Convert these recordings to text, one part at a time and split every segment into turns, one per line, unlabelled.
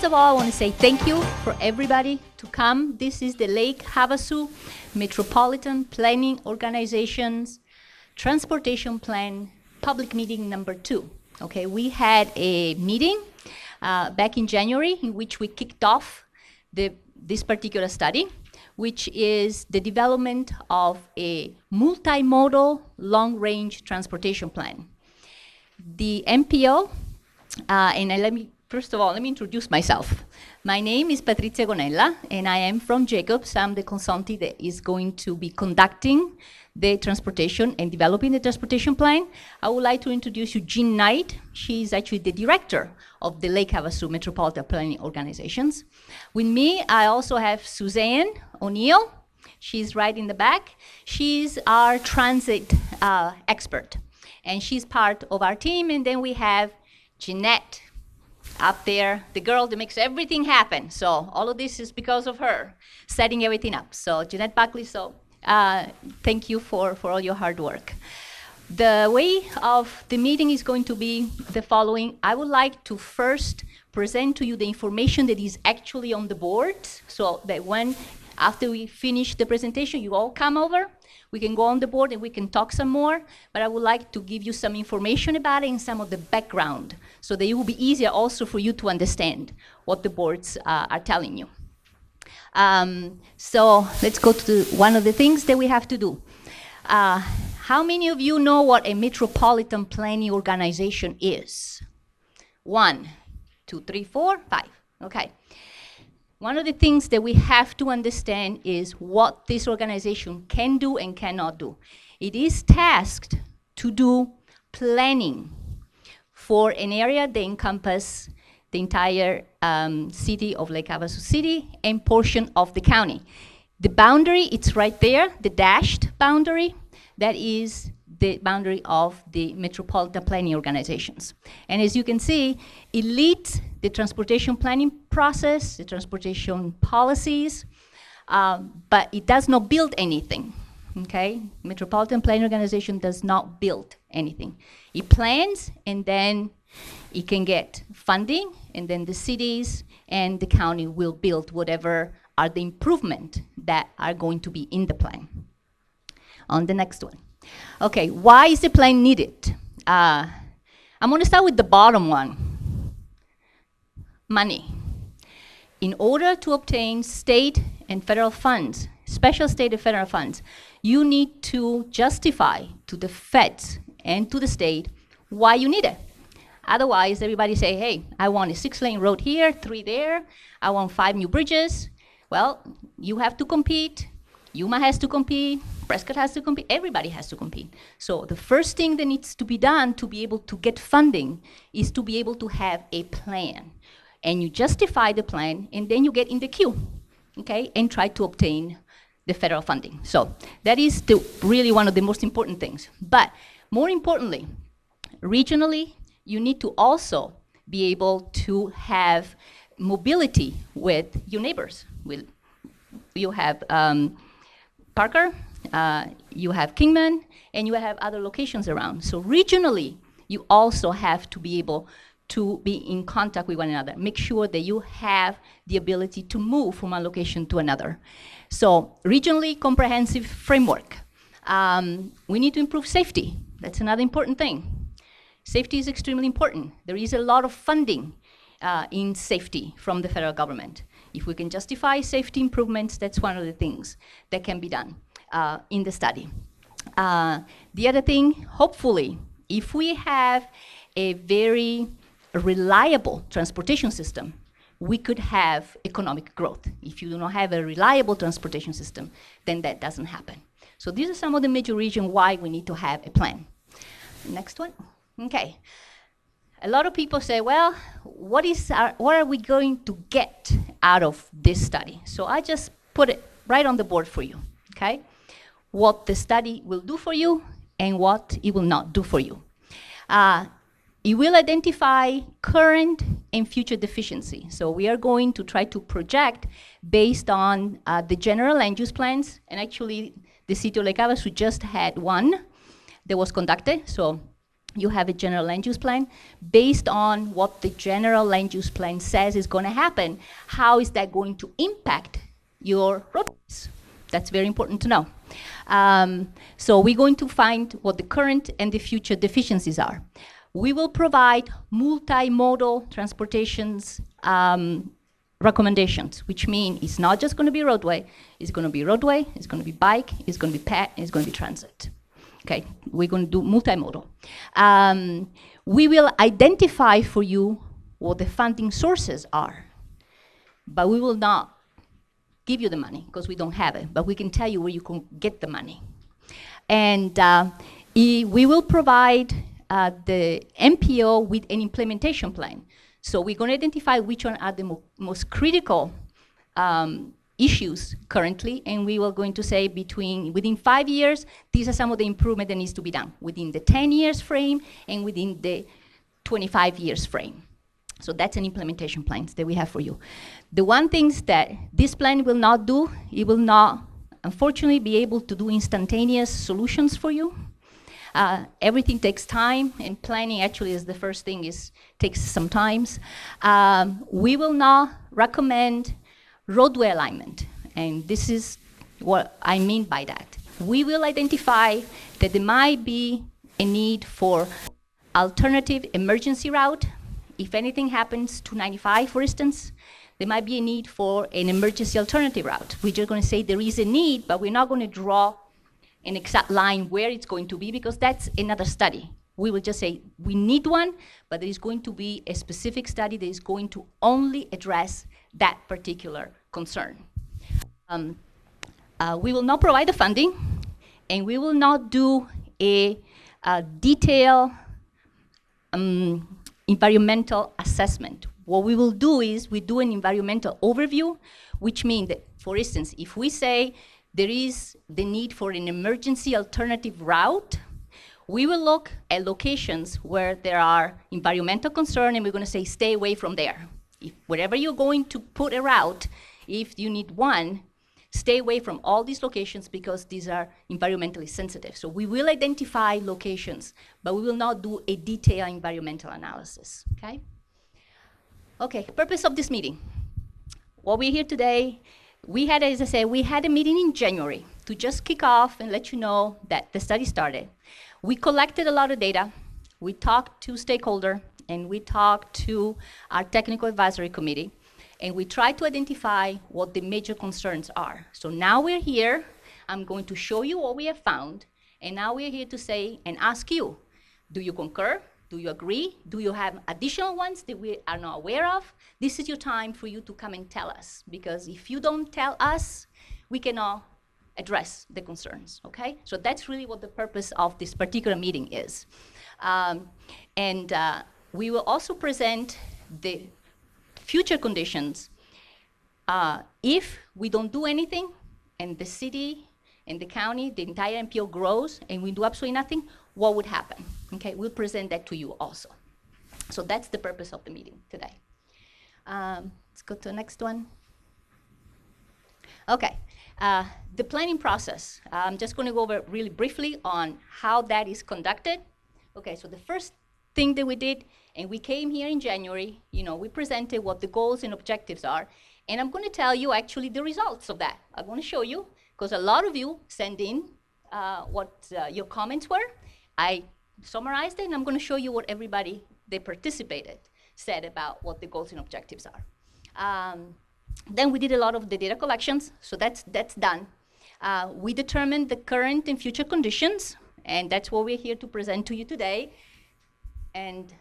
First of all, I want to say thank you for everybody to come. This is the Lake Havasu Metropolitan Planning Organization's Transportation Plan Public Meeting number 2. Okay, we had a meeting back in January in which we kicked off this particular study, which is the development of a multimodal long-range transportation plan. The MPO, first of all, let me introduce myself. My name is Patrizia Gonella, and I am from Jacobs. I'm the consultant that is going to be conducting the transportation and developing the transportation plan. I would like to introduce you Jean Knight. She's actually the director of the Lake Havasu Metropolitan Planning Organizations. With me, I also have Suzanne O'Neill. She's right in the back. She's our transit expert, and she's part of our team. And then we have Jeanette up there, the girl that makes everything happen. So all of this is because of her setting everything up. So Jeanette Buckley, thank you for all your hard work. The way of the meeting is going to be the following. I would like to first present to you the information that is actually on the board, so that after we finish the presentation, you all come over. We can go on the board and we can talk some more, but I would like to give you some information about it and some of the background, so that it will be easier also for you to understand what the boards are telling you. So let's go to one of the things that we have to do. How many of you know what a metropolitan planning organization is? 1, 2, 3, 4, 5. Okay. One of the things that we have to understand is what this organization can do and cannot do. It is tasked to do planning for an area that encompasses the entire city of Lake Havasu City and portion of the county. The boundary, it's right there, the dashed boundary. That is the boundary of the metropolitan planning organizations. And as you can see, it leads the transportation planning process, the transportation policies, but it does not build anything, okay? Metropolitan planning organization does not build anything. It plans, and then it can get funding, and then the cities and the county will build whatever are the improvements that are going to be in the plan. On the next one. Okay, why is the plan needed? I'm going to start with the bottom one. Money. In order to obtain state and federal funds, special state and federal funds, you need to justify to the feds and to the state why you need it. Otherwise, everybody say, hey, I want a 6-lane road here, 3 there, I want 5 new bridges. Well, you have to compete. Yuma has to compete, Prescott has to compete, everybody has to compete. So the first thing that needs to be done to be able to get funding is to be able to have a plan. And you justify the plan, and then you get in the queue, okay, and try to obtain the federal funding. So that is really one of the most important things. But more importantly, regionally, you need to also be able to have mobility with your neighbors. You have Parker, you have Kingman, and you have other locations around. So regionally, you also have to be able to be in contact with one another. Make sure that you have the ability to move from one location to another. So regionally comprehensive framework. We need to improve safety. That's another important thing. Safety is extremely important. There is a lot of funding in safety from the federal government. If we can justify safety improvements, that's one of the things that can be done in the study. The other thing, hopefully, if we have a very reliable transportation system, we could have economic growth. If you do not have a reliable transportation system, then that doesn't happen. So these are some of the major reasons why we need to have a plan. Next one. Okay. A lot of people say, well, what are we going to get out of this study? So I just put it right on the board for you, okay? What the study will do for you and what it will not do for you. It will identify current and future deficiency. So we are going to try to project based on the general land use plans, and actually the city of Lake Havasu just had one that was conducted. So you have a general land use plan. Based on what the general land use plan says is going to happen, how is that going to impact your roadways? That's very important to know. So we're going to find what the current and the future deficiencies are. We will provide multimodal transportations recommendations, which mean it's not just going to be roadway, it's going to be roadway, it's going to be bike, it's going to be pet, it's going to be transit. Okay, we're going to do multimodal. We will identify for you what the funding sources are, but we will not give you the money because we don't have it, but we can tell you where you can get the money. And we will provide the MPO with an implementation plan. So we're going to identify which one are the most critical issues currently, and we were going to say within 5 years, these are some of the improvement that needs to be done within the 10 years frame and within the 25 years frame. So that's an implementation plan that we have for you. The one thing that this plan will not do, it will not, unfortunately, be able to do instantaneous solutions for you. Everything takes time, and planning actually is the first thing, takes some time. We will not recommend roadway alignment, and this is what I mean by that. We will identify that there might be a need for alternative emergency route. If anything happens to 95, for instance, there might be a need for an emergency alternative route. We're just going to say there is a need, but we're not going to draw an exact line where it's going to be, because that's another study. We will just say we need one, but there is going to be a specific study that is going to only address that particular concern. We will not provide the funding, and we will not do a detailed environmental assessment. What we will do is we do an environmental overview, which means that, for instance, if we say there is the need for an emergency alternative route, we will look at locations where there are environmental concerns, and we're going to say stay away from there. If wherever you're going to put a route, if you need one, stay away from all these locations because these are environmentally sensitive. So we will identify locations, but we will not do a detailed environmental analysis, okay? Okay, purpose of this meeting. What we're here today, we had, as I said, we had a meeting in January to just kick off and let you know that the study started. We collected a lot of data. We talked to stakeholders, and we talked to our technical advisory committee, and we tried to identify what the major concerns are. So now we're here. I'm going to show you what we have found, and now we're here to say and ask you, do you concur? Do you agree? Do you have additional ones that we are not aware of? This is your time for you to come and tell us, because if you don't tell us, we cannot address the concerns, okay? So that's really what the purpose of this particular meeting is. We will also present the future conditions. If we don't do anything, and the city and the county, the entire MPO grows, and we do absolutely nothing, what would happen? Okay, we'll present that to you also. So that's the purpose of the meeting today. Let's go to the next one. Okay, the planning process. I'm just going to go over really briefly on how that is conducted. Okay, so the first thing that we did, and we came here in January, we presented what the goals and objectives are, and I'm going to tell you actually the results of that. I'm going to show you, because a lot of you sent in what your comments were. I summarized it, and I'm going to show you what everybody that participated said about what the goals and objectives are. Then we did a lot of the data collections, so that's done. We determined the current and future conditions, and that's what we're here to present to you today. And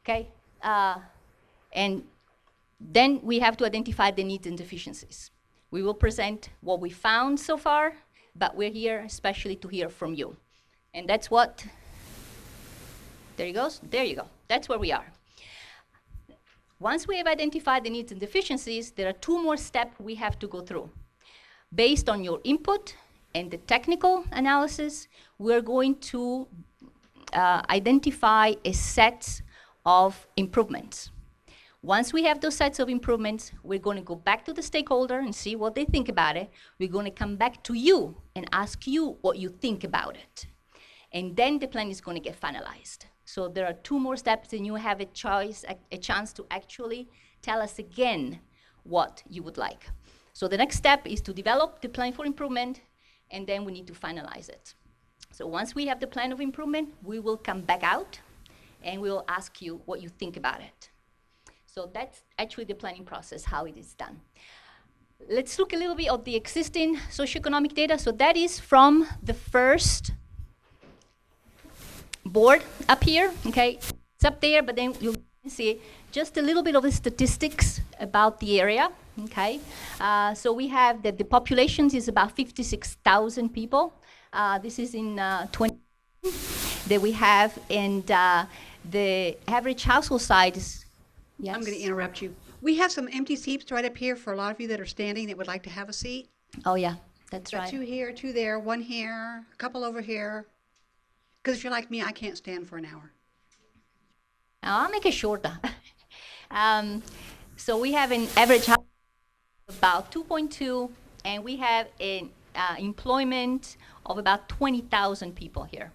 okay, and then we have to identify the needs and deficiencies. We will present what we found so far, but we're here especially to hear from you. And that's what, there you go, that's where we are. Once we have identified the needs and deficiencies, there are 2 more steps we have to go through. Based on your input and the technical analysis, we're going to identify a set of improvements. Once we have those sets of improvements, we're going to go back to the stakeholder and see what they think about it. We're going to come back to you and ask you what you think about it. and then the plan is going to get finalized. So there are 2 more steps, and you have a choice, a chance to actually tell us again what you would like. So the next step is to develop the plan for improvement, and then we need to finalize it. So once we have the plan of improvement, we will come back out, and we will ask you what you think about it. So that's actually the planning process, how it is done. Let's look a little bit at the existing socioeconomic data. So that is from the first board up here, okay? It's up there, but then you'll see just a little bit of the statistics about the area, okay? So we have that the population is about 56,000 people. This is in 20 that we have, and the average household size. Yes.
I'm going to interrupt you. We have some empty seats right up here for a lot of you that are standing that would like to have a seat.
Oh yeah, that's right.
2 here, 2 there, 1 here, a couple over here. Because if you're like me, I can't stand for an hour.
I'll make it shorter. So we have an average house of about 2.2, and we have an employment of about 20,000 people here.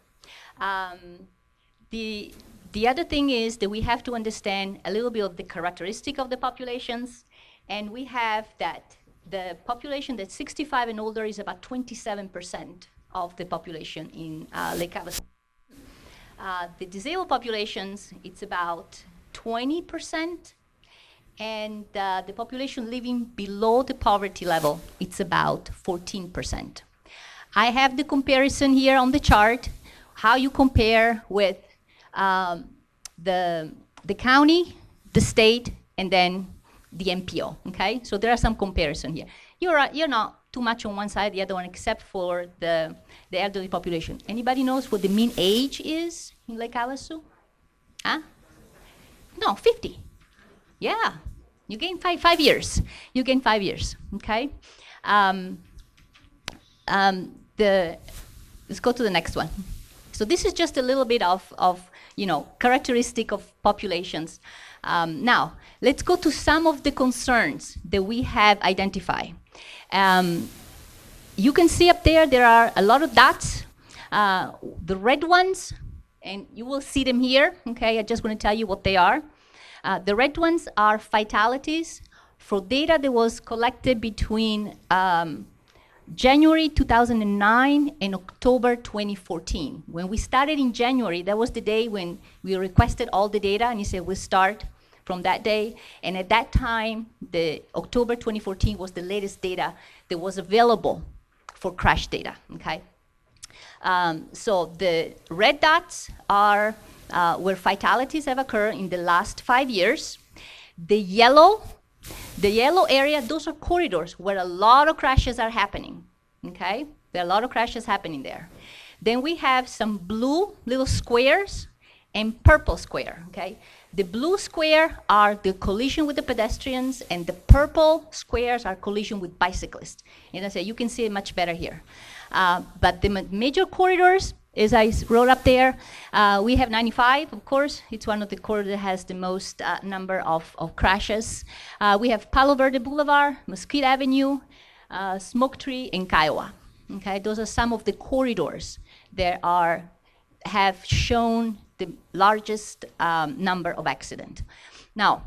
The other thing is that we have to understand a little bit of the characteristic of the populations, and we have that the population that's 65 and older is about 27% of the population in Lake Havasu. The disabled populations, it's about 20%, and the population living below the poverty level, it's about 14%. I have the comparison here on the chart, how you compare with the county, the state, and then the MPO, okay? So there are some comparison here. You're not too much on one side, the other one, except for the elderly population. Anybody knows what the mean age is in Lake Havasu? Huh? No, 50. Yeah, you gain 5 years. You gain 5 years, okay? Let's go to the next one. So this is just a little bit of characteristic of populations. Now, let's go to some of the concerns that we have identified. You can see up there are a lot of dots. The red ones, and you will see them here, okay? I just want to tell you what they are. The red ones are fatalities for data that was collected between January 2009 and October 2014. When we started in January, that was the day when we requested all the data, and he said we'll start from that day. And at that time, the October 2014 was the latest data that was available for crash data, okay? So the red dots are where fatalities have occurred in the last 5 years. The yellow area, those are corridors where a lot of crashes are happening, okay? There are a lot of crashes happening there. Then we have some blue little squares and purple square, okay? The blue square are the collision with the pedestrians, and the purple squares are collision with bicyclists. And I say, you can see it much better here. But the major corridors, as I wrote up there, we have 95, of course. It's one of the corridors that has the most number of crashes. We have Palo Verde Boulevard, Mesquite Avenue, Smoke Tree, and Kiowa. Okay, those are some of the corridors that have shown the largest number of accidents. Now,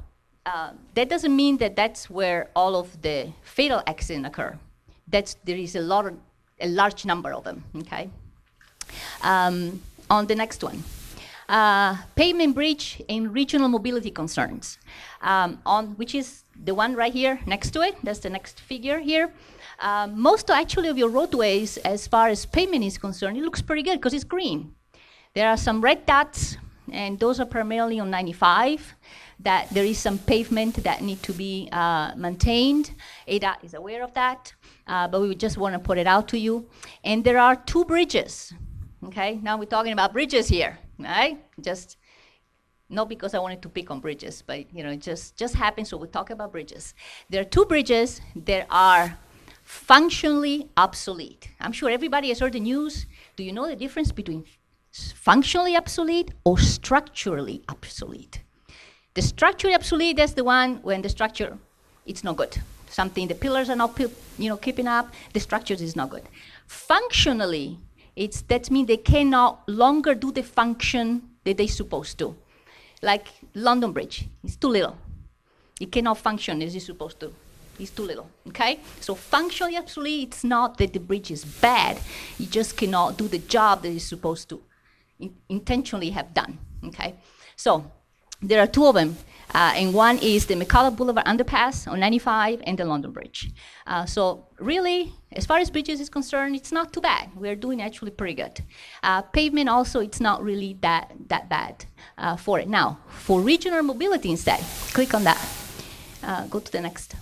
that doesn't mean that that's where all of the fatal accidents occur. There is a large number of them, okay? On the next one, pavement bridge and regional mobility concerns, which is the one right here next to it. That's the next figure here. Most actually of your roadways, as far as pavement is concerned, it looks pretty good because it's green. There are some red dots, and those are primarily on 95, that there is some pavement that need to be maintained. ADOT is aware of that, but we just want to put it out to you. And there are 2 bridges. Okay, now we're talking about bridges here, right? Just not because I wanted to pick on bridges, but it just happened, so we talk about bridges. There are 2 bridges that are functionally obsolete. I'm sure everybody has heard the news. Do you know the difference between functionally obsolete or structurally obsolete? The structurally obsolete, that's the one when the structure, it's not good. The pillars are not keeping up, the structure is not good. Functionally, That means they cannot longer do the function that they're supposed to. Like London Bridge, it's too little. It cannot function as it's supposed to. It's too little, okay? So functionally, absolutely, it's not that the bridge is bad. It just cannot do the job that it's supposed to intentionally have done, okay? So there are two of them, and one is the McCullough Boulevard Underpass on 95 and the London Bridge. So really, as far as bridges is concerned, it's not too bad. We're doing actually pretty good. Pavement also, it's not really that bad for it. Now, for regional mobility instead, click on that. Go to the next.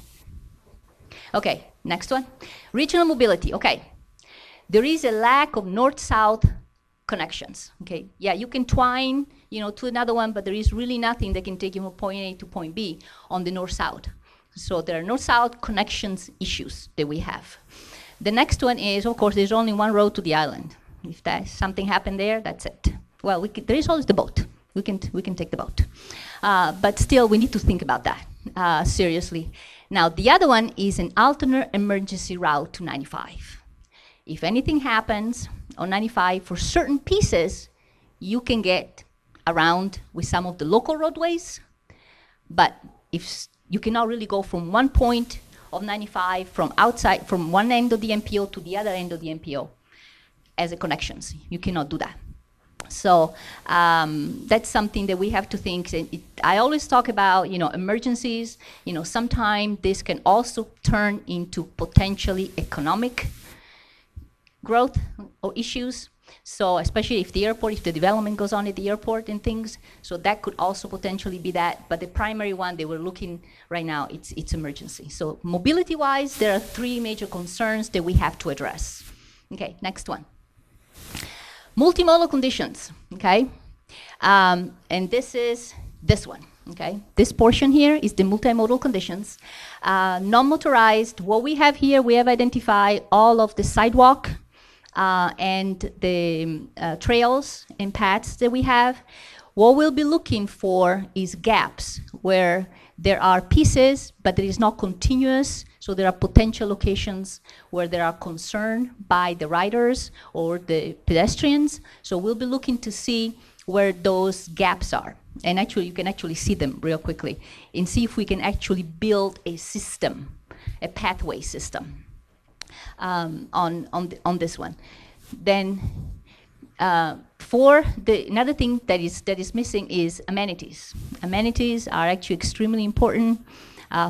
Okay, next one. Regional mobility, okay. There is a lack of north-south connections, okay? Yeah, you can twine, to another one, but there is really nothing that can take you from point A to point B on the north-south. So there are north-south connections issues that we have. The next one is, of course, there's only one road to the island. If something happened there, that's it. Well, there is always the boat. We can take the boat. But still, we need to think about that seriously. Now, the other one is an alternate emergency route to 95. If anything happens on 95 for certain pieces, you can get around with some of the local roadways, but if you cannot really go from one point of 95 from one end of the MPO to the other end of the MPO as a connections. You cannot do that. So that's something that we have to think. I always talk about, emergencies. Sometimes this can also turn into potentially economic growth or issues. So especially if the development goes on at the airport and things, so that could also potentially be that. But the primary one that we're looking right now, it's emergency. So mobility-wise, there are three major concerns that we have to address. Okay, next one. Multimodal conditions, okay? And this is this one, okay? This portion here is the multimodal conditions. Non-motorized, what we have here, we have identified all of the sidewalk and the trails and paths that we have. What we'll be looking for is gaps where there are pieces, but it is not continuous. So there are potential locations where there are concern by the riders or the pedestrians. So we'll be looking to see where those gaps are. And actually, you can actually see them real quickly and see if we can actually build a system, a pathway system on this one. Then another thing that is missing is amenities. Amenities are actually extremely important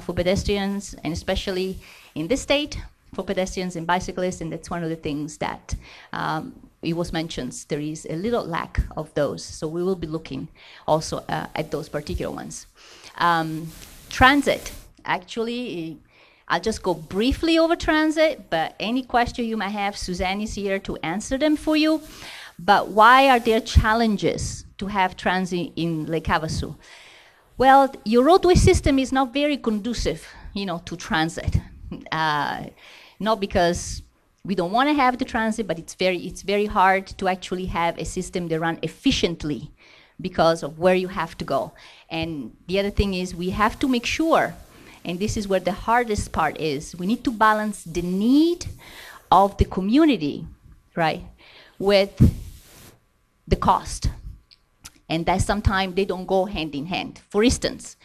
for pedestrians, and especially in this state for pedestrians and bicyclists, and that's one of the things that it was mentioned. There is a little lack of those, so we will be looking also at those particular ones. Transit, actually, I'll just go briefly over transit, but any question you might have, Suzanne is here to answer them for you. But why are there challenges to have transit in Lake Havasu? Well, your roadway system is not very conducive, to transit. Not because we don't want to have the transit, but it's very hard to actually have a system that runs efficiently because of where you have to go. And the other thing is we have to make sure, and this is where the hardest part is, we need to balance the need of the community, right, with the cost. And that sometimes they don't go hand in hand. For instance,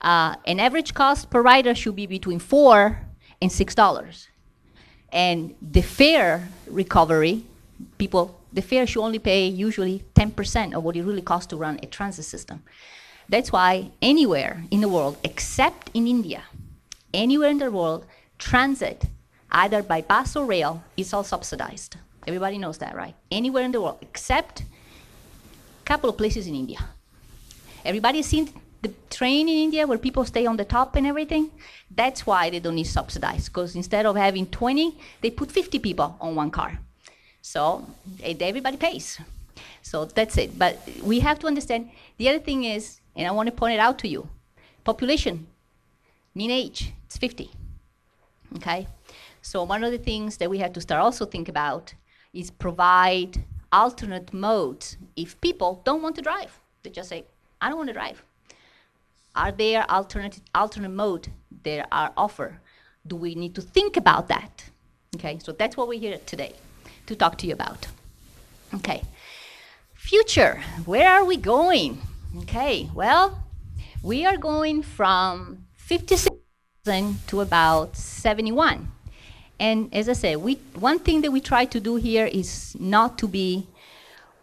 an average cost per rider should be between $4 and $6. And the fare recovery, the fare should only pay usually 10% of what it really costs to run a transit system. That's why anywhere in the world, except in India, anywhere in the world, transit, either by bus or rail, is all subsidized. Everybody knows that, right? Anywhere in the world, except a couple of places in India. Everybody has seen the train in India where people stay on the top and everything? That's why they don't need subsidized, because instead of having 20, they put 50 people on one car. So everybody pays. So that's it. But we have to understand, the other thing is, and I want to point it out to you, population, mean age, it's 50, okay? So one of the things that we have to start also think about is provide alternate modes if people don't want to drive. They just say, I don't want to drive. Are there alternate mode that are offered? Do we need to think about that? Okay, so that's what we're here today to talk to you about. Okay. Future, where are we going? Okay, well, we are going from 56,000 to about 71. And as I said, one thing that we try to do here is not to be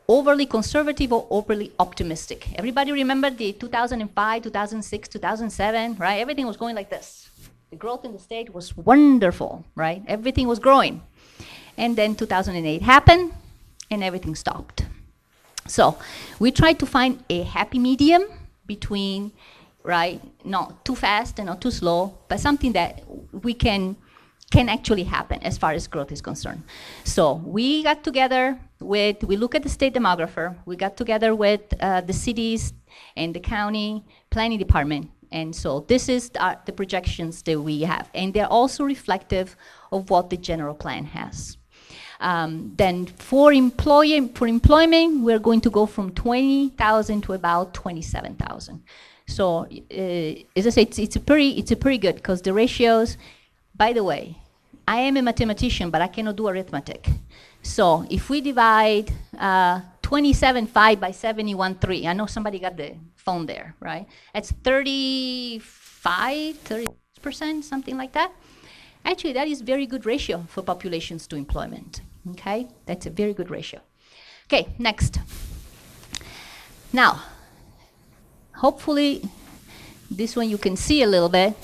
overly conservative or overly optimistic. Everybody remember the 2005, 2006, 2007, right? Everything was going like this. The growth in the state was wonderful, right? Everything was growing. And then 2008 happened, and everything stopped. So we tried to find a happy medium between, right, not too fast and not too slow, but something that we can actually happen as far as growth is concerned. So we got together we look at the state demographer, we got together with the cities and the county planning department, and so this is the projections that we have, and they're also reflective of what the general plan has. Then for employment, we're going to go from 20,000 to about 27,000. So as I say, it's a pretty good, because the ratios. By the way, I am a mathematician, but I cannot do arithmetic. So if we divide 27.5 by 71.3, I know somebody got the phone there, right? That's 30%, something like that. Actually, that is very good ratio for populations to employment, okay? That's a very good ratio. Okay, next. Now, hopefully, this one you can see a little bit.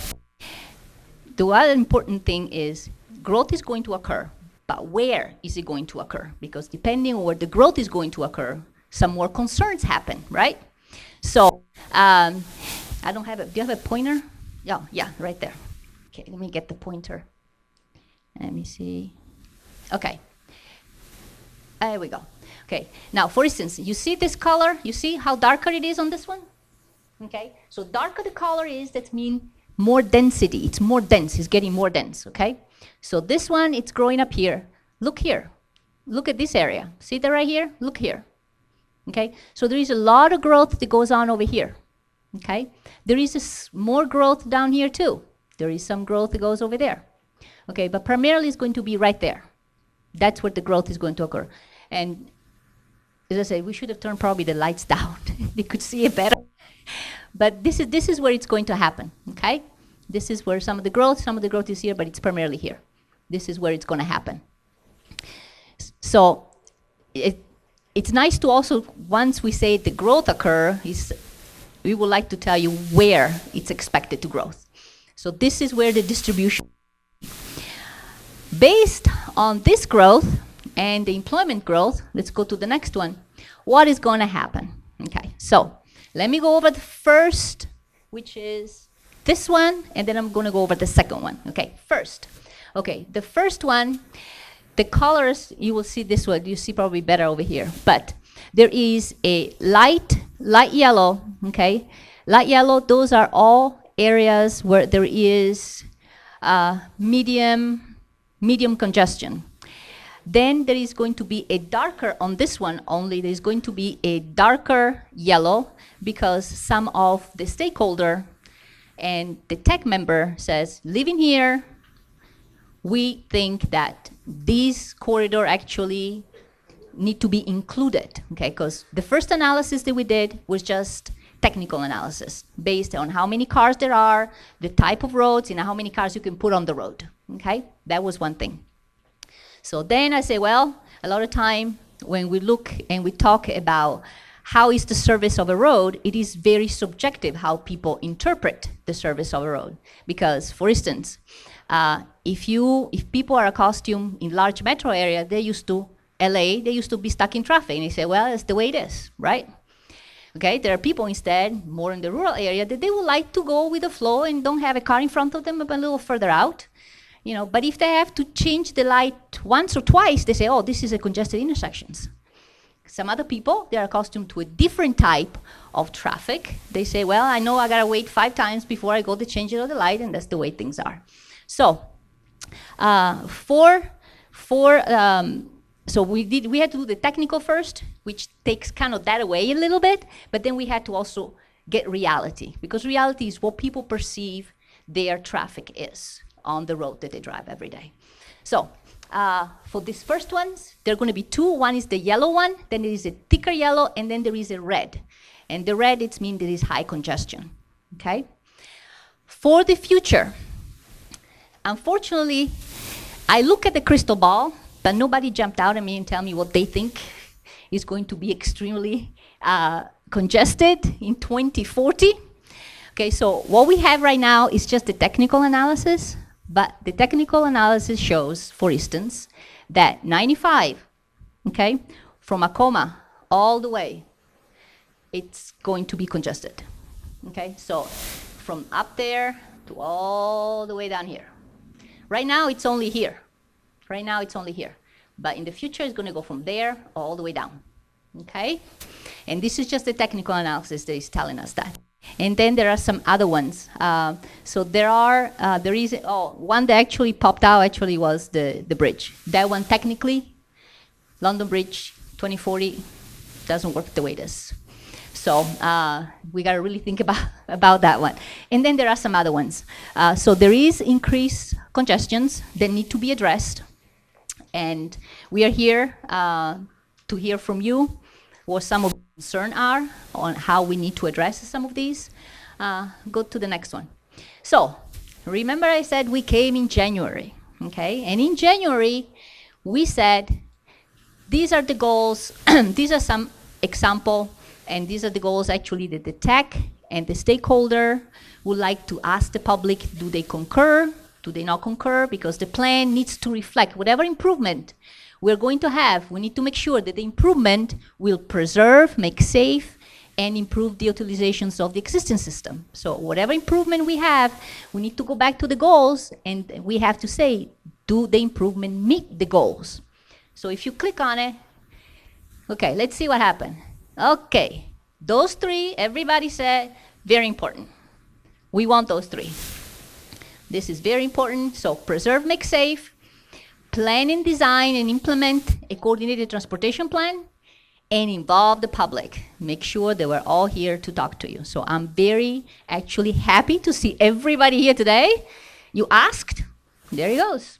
The other important thing is growth is going to occur, but where is it going to occur? Because depending on where the growth is going to occur, some more concerns happen, right? So, I don't have do you have a pointer? Yeah, right there. Okay, let me get the pointer. Let me see. Okay. There we go. Okay, now for instance, you see this color? You see how darker it is on this one? Okay, so darker the color is, that means more density. It's more dense, it's getting more dense, okay? So this one, it's growing up here. Look here. Look at this area. See that right here? Look here. Okay, so there is a lot of growth that goes on over here. Okay, there is more growth down here too. There is some growth that goes over there. Okay, but primarily it's going to be right there. That's where the growth is going to occur. And as I said, we should have turned probably the lights down. They could see it better. But this is where it's going to happen. Okay, this is where some of the growth is here, but it's primarily here. This is where it's going to happen. So it's nice to also, once we say the growth occur, we would like to tell you where it's expected to grow. So this is where the distribution. Based on this growth and the employment growth, let's go to the next one. What is going to happen? Okay, so let me go over the first, which is this one, and then I'm going to go over the second one. Okay, first. Okay, the first one, the colors, you will see this one. You see probably better over here. But there is a light yellow, okay? Light yellow, those are all areas where there is medium congestion. Then there is going to be a darker, on this one only, there is going to be a darker yellow because some of the stakeholder and the tech member says, living here, we think that this corridor actually need to be included, okay? Because the first analysis that we did was just technical analysis based on how many cars there are, the type of roads, and how many cars you can put on the road, okay? That was one thing. So then I say, well, a lot of time when we look and we talk about how is the service of a road, it is very subjective how people interpret the service of a road. Because, for instance, if people are accustomed in large metro area, they used to be stuck in traffic, and they say, well, it's the way it is, right? Okay, there are people instead, more in the rural area, that they would like to go with the flow and don't have a car in front of them, but a little further out. You know, but if they have to change the light once or twice, they say, oh, this is a congested intersections. Some other people, they're accustomed to a different type of traffic. They say, well, I know I gotta wait 5 times before I go to change it of the light, and that's the way things are. So, so we had to do the technical first, which takes kind of that away a little bit, but then we had to also get reality, because reality is what people perceive their traffic is on the road that they drive every day. So For these first ones, there are going to be two. One is the yellow one, then there is a thicker yellow, and then there is a red. And the red, it means there is high congestion, okay? For the future, unfortunately, I look at the crystal ball, but nobody jumped out at me and tell me what they think is going to be extremely congested in 2040. Okay, so what we have right now is just the technical analysis, but the technical analysis shows, for instance, that 95, okay, from Acoma all the way, it's going to be congested. Okay, so from up there to all the way down here. Right now, it's only here. Right now, it's only here. But in the future, it's going to go from there all the way down. Okay? And this is just the technical analysis that is telling us that. And then there are some other ones. So there is one that actually popped out actually was the bridge. That one technically, London Bridge 2040 doesn't work the way it is. So we got to really think about that one. And then there are some other ones. So there is increased congestions that need to be addressed. And we are here to hear from you what some of the concerns are on how we need to address some of these. Go to the next one. So remember I said we came in January, okay? And in January, we said, these are the goals, these are some example, and these are the goals actually that the tech and the stakeholder would like to ask the public, do they concur? Do they not concur? Because the plan needs to reflect whatever improvement we're going to have. We need to make sure that the improvement will preserve, make safe, and improve the utilizations of the existing system. So whatever improvement we have, we need to go back to the goals, and we have to say, do the improvement meet the goals? So if you click on it, okay, let's see what happened. Okay, those three, everybody said, very important. We want those three. This is very important. So preserve, make safe, plan and design and implement a coordinated transportation plan, and involve the public. Make sure that we're all here to talk to you. So I'm very actually happy to see everybody here today. You asked, there it goes.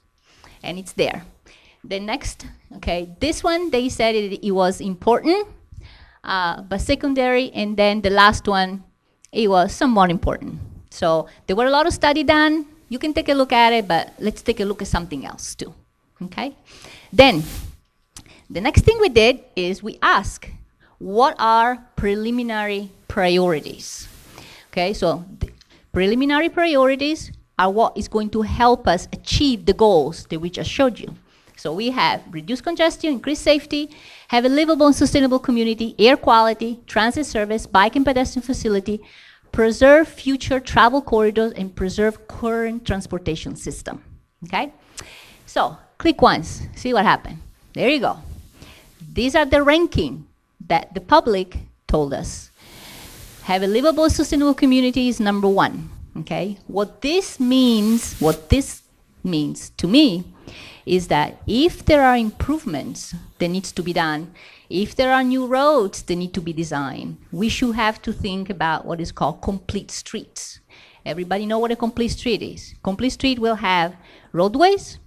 And it's there. The next, okay, this one, they said it was important, but secondary, and then the last one, it was somewhat important. So there were a lot of study done. You can take a look at it, but let's take a look at something else too, okay? Then, the next thing we did is we asked, what are preliminary priorities? Okay, so the preliminary priorities are what is going to help us achieve the goals that we just showed you. So we have reduced congestion, increased safety, have a livable and sustainable community, air quality, transit service, bike and pedestrian facility, preserve future travel corridors, and preserve current transportation system, okay? So click once, see what happened. There you go. These are the ranking that the public told us. Have a livable, sustainable community is number one, okay? What this means to me is that if there are improvements that needs to be done, if there are new roads that need to be designed, we should have to think about what is called complete streets. Everybody know what a complete street is. Complete street will have roadways,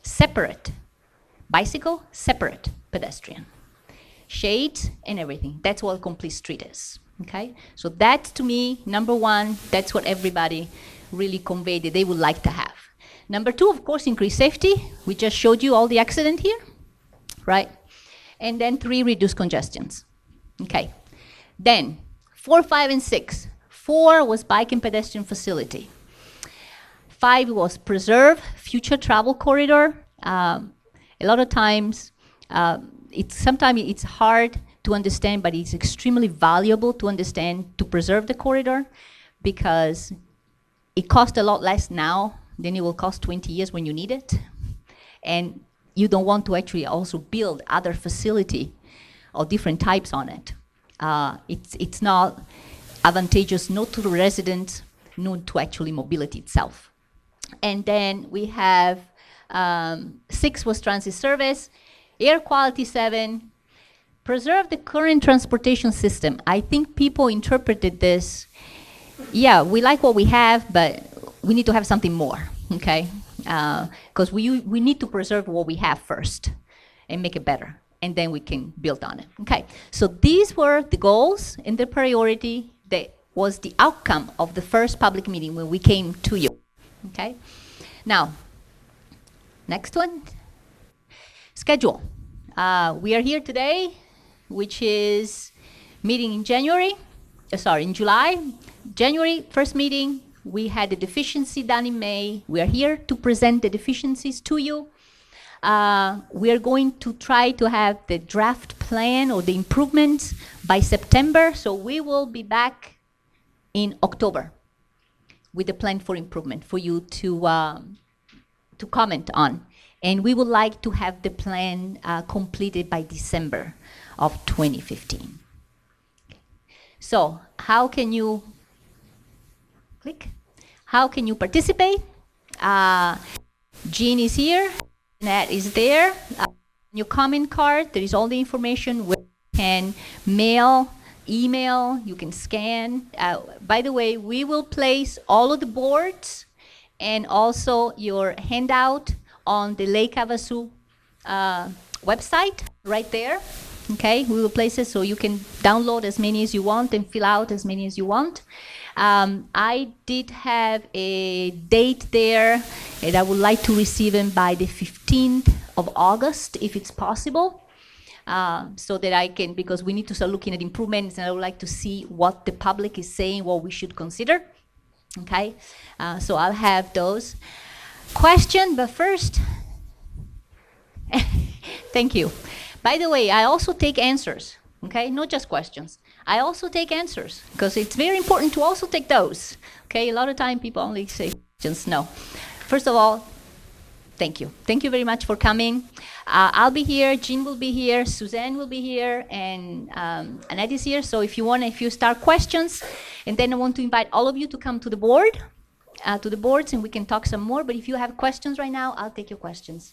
separate bicycle, separate pedestrian, shades and everything. That's what a complete street is, okay? So that's, to me, number one, that's what everybody really conveyed that they would like to have. Number two, of course, increase safety. We just showed you all the accident here, right? And then three, reduce congestions, okay? Then 4, 5, and 6. 4 was bike and pedestrian facility. 5 was preserve future travel corridor. A lot of times, sometimes it's hard to understand, but it's extremely valuable to understand, to preserve the corridor, because it costs a lot less now than it will cost 20 years when you need it. And you don't want to actually also build other facility of different types on it. It's not advantageous, not to the residents, not to actually mobility itself. And then we have 6 was transit service, air quality 7, preserve the current transportation system. I think people interpreted this, yeah, we like what we have, but we need to have something more, okay? because we need to preserve what we have first and make it better, and then we can build on it. Okay, so these were the goals and the priority that was the outcome of the first public meeting when we came to you. Okay, now, next one, schedule. We are here today, which is meeting in in July. January, first meeting, we had the deficiency done in May. We are here to present the deficiencies to you. We are going to try to have the draft plan or the improvements by September, so we will be back in October with the plan for improvement for you to comment on. And we would like to have the plan completed by December of 2015. So how can you click? How can you participate? Jean is here. Nat is there. Your comment card, there is all the information. You can mail, email, you can scan. By the way, we will place all of the boards and also your handout on the Lake Havasu website right there. Okay, we will place it so you can download as many as you want and fill out as many as you want. I did have a date there, and I would like to receive them by the 15th of August, if it's possible, so that I can, because we need to start looking at improvements, and I would like to see what the public is saying, what we should consider. Okay, so I'll have those. Question, but first, thank you. By the way, I also take answers, okay? Not just questions. I also take answers, because it's very important to also take those, okay? A lot of time people only say questions. No. First of all, thank you. Thank you very much for coming. I'll be here, Jean will be here, Suzanne will be here, and Annette is here. So if you start questions, and then I want to invite all of you to come to the board, to the boards, and we can talk some more. But if you have questions right now, I'll take your questions.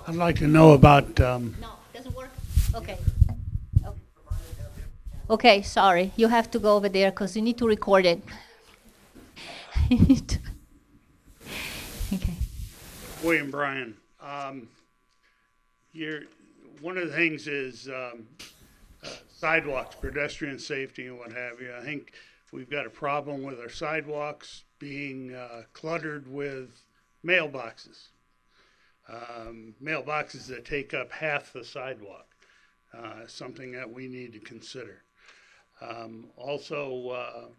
I'd like to know about.
No, it doesn't work? Okay. Okay, sorry. You have to go over there because you need to record it. Okay.
William Bryan. One of the things is sidewalks, pedestrian safety, and what have you. I think we've got a problem with our sidewalks being cluttered with mailboxes. Mailboxes that take up half the sidewalk, something that we need to consider. Also,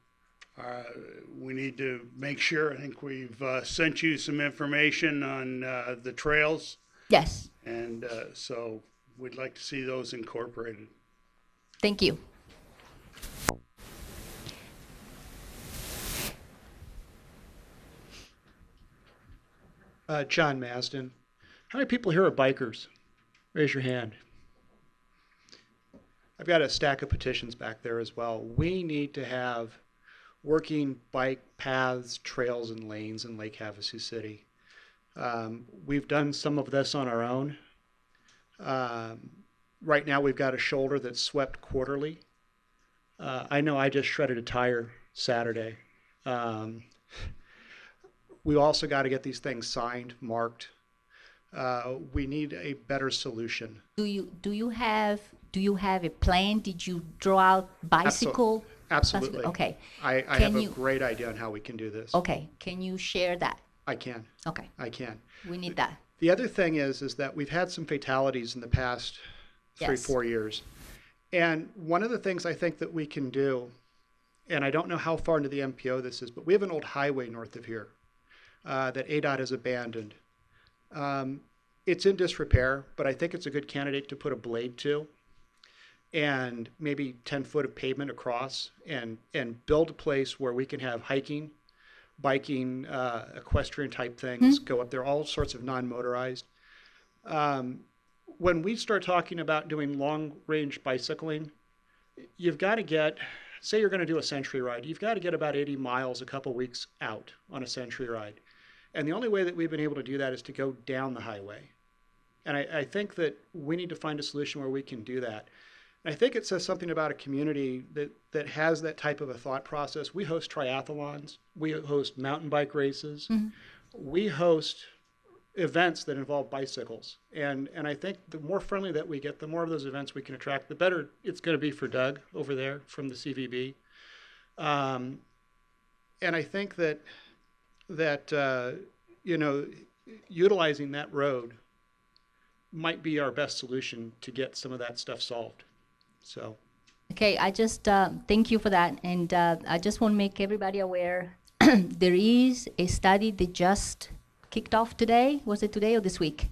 we need to make sure, I think we've sent you some information on the trails.
Yes.
And so we'd like to see those incorporated.
Thank you.
John Masden. How many people here are bikers? Raise your hand. I've got a stack of petitions back there as well. We need to have working bike paths, trails, and lanes in Lake Havasu City. We've done some of this on our own. Right now we've got a shoulder that's swept quarterly. I know I just shredded a tire Saturday. We also got to get these things signed, marked. We need a better solution.
Do you have a plan? Did you draw out bicycle?
Absolutely.
Okay.
I have a great idea on how we can do this.
Okay. Can you share that?
I can.
Okay.
I can.
We need that.
The other thing is that we've had some fatalities in the past 3-4 years. And one of the things I think that we can do, and I don't know how far into the MPO this is, but we have an old highway north of here that ADOT has abandoned. It's in disrepair, but I think it's a good candidate to put a blade to and maybe 10 foot of pavement across and build a place where we can have hiking, biking, equestrian type things go up there, all sorts of non-motorized. When we start talking about doing long range bicycling, you've got to get, say you're going to do a century ride, you've got to get about 80 miles a couple weeks out on a century ride. And the only way that we've been able to do that is to go down the highway. And I think that we need to find a solution where we can do that. I think it says something about a community that has that type of a thought process. We host triathlons. We host mountain bike races. We host events that involve bicycles. And I think the more friendly that we get, the more of those events we can attract, the better it's going to be for Doug over there from the CVB. And I think that utilizing that road might be our best solution to get some of that stuff solved. So.
Okay, I just thank you for that, and I just want to make everybody aware there is a study that just kicked off today. Was it today or this week?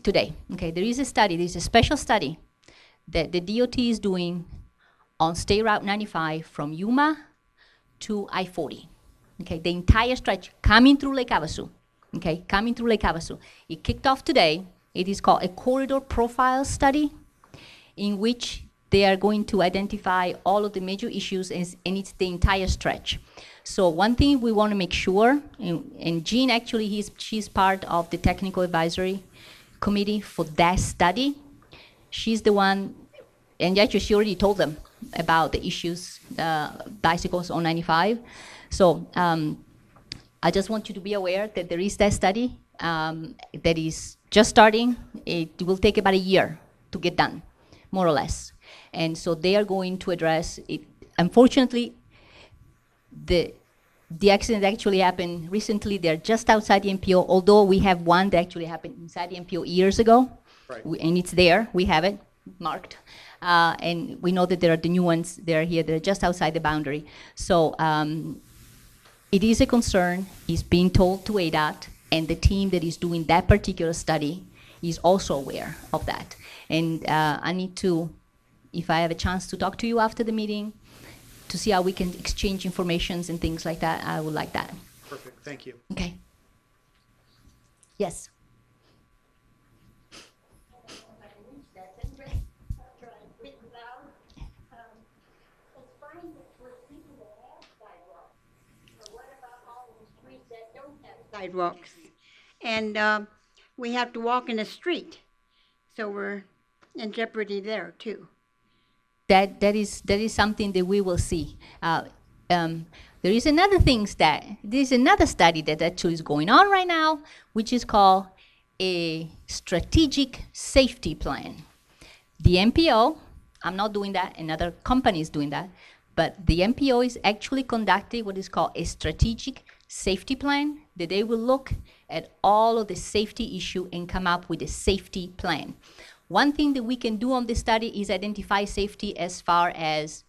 Today. Okay, there is a study. There is a special study that the DOT is doing on State Route 95 from Yuma to I-40. Okay, the entire stretch coming through Lake Havasu. Okay, coming through Lake Havasu. It kicked off today. It is called a corridor profile study, in which they are going to identify all of the major issues, and it's the entire stretch. So one thing we want to make sure, and Jean actually, she's part of the technical advisory committee for that study. She's the one, and actually she already told them about the issues, bicycles on 95. So I just want you to be aware that there is that study that is just starting. It will take about a year to get done, more or less. And so they are going to address it. Unfortunately, the accident actually happened recently. They're just outside the MPO, although we have one that actually happened inside the MPO years ago. Right. And it's there. We have it marked. And we know that there are the new ones. They're here. They're just outside the boundary. So it is a concern. It's being told to ADOT, and the team that is doing that particular study is also aware of that. And I need to, if I have a chance to talk to you after the meeting, to see how we can exchange informations and things like that, I would like that.
Perfect, thank you.
Okay. Yes.
Sidewalks. And we have to walk in the street. So we're in jeopardy there too.
That is something that we will see. There is another study that actually is going on right now, which is called a strategic safety plan. The MPO, I'm not doing that, another company is doing that, but the MPO is actually conducting what is called a strategic safety plan, that they will look at all of the safety issue and come up with a safety plan. One thing that we can do on this study is identify safety as far as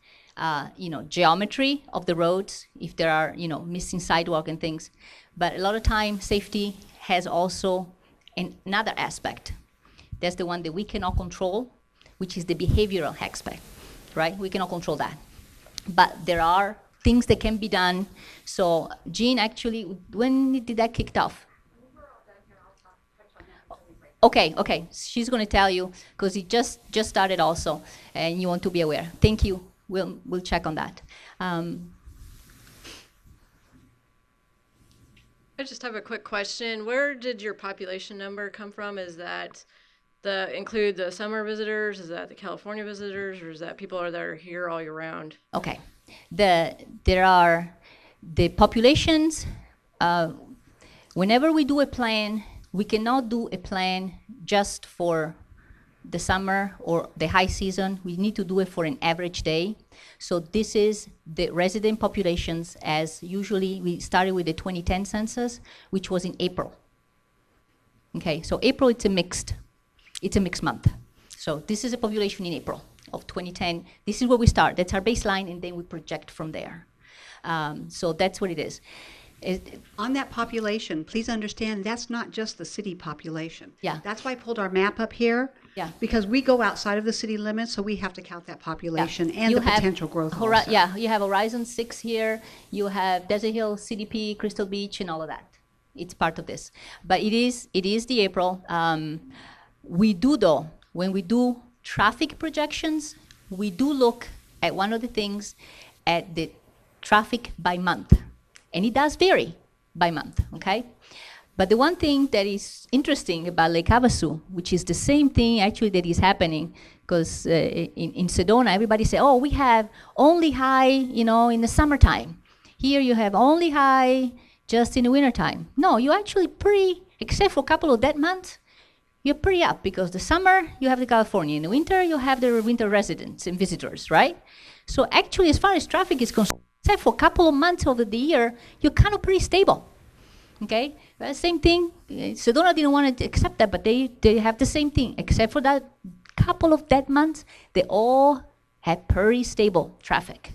geometry of the roads, if there are missing sidewalk and things. But a lot of time, safety has also another aspect. That's the one that we cannot control, which is the behavioral aspect, right? We cannot control that. But there are things that can be done. So Jean, actually, when did that kick off? Okay. She's going to tell you, because it just started also, and you want to be aware. Thank you. We'll check on that.
I just have a quick question. Where did your population number come from? Is that include the summer visitors? Is that the California visitors, or is that people that are here all year round?
Okay. There are the populations. Whenever we do a plan, we cannot do a plan just for the summer or the high season. We need to do it for an average day. So this is the resident populations, as usually we started with the 2010 census, which was in April. Okay, so April, it's a mixed month. So this is a population in April of 2010. This is where we start. That's our baseline, and then we project from there. So that's what it is.
On that population, please understand that's not just the city population.
Yeah.
That's why I pulled our map up here.
Yeah.
Because we go outside of the city limits, so we have to count that population and the potential growth also.
Yeah, you have Horizon 6 here. You have Desert Hill, CDP, Crystal Beach, and all of that. It's part of this. But it is the April. We do, though, when we do traffic projections, we do look at one of the things at the traffic by month. And it does vary by month, okay? But the one thing that is interesting about Lake Havasu, which is the same thing actually that is happening Because in Sedona, everybody say, oh, we have only high, in the summertime. Here you have only high just in the wintertime. No, you actually pretty, except for a couple of dead months, you're pretty up, because the summer you have the California, in the winter you have the winter residents and visitors, right? So actually, as far as traffic is concerned, except for a couple of months of the year, you're kind of pretty stable. Okay, same thing. Sedona didn't want to accept that, but they have the same thing, except for that couple of dead months. They all had pretty stable traffic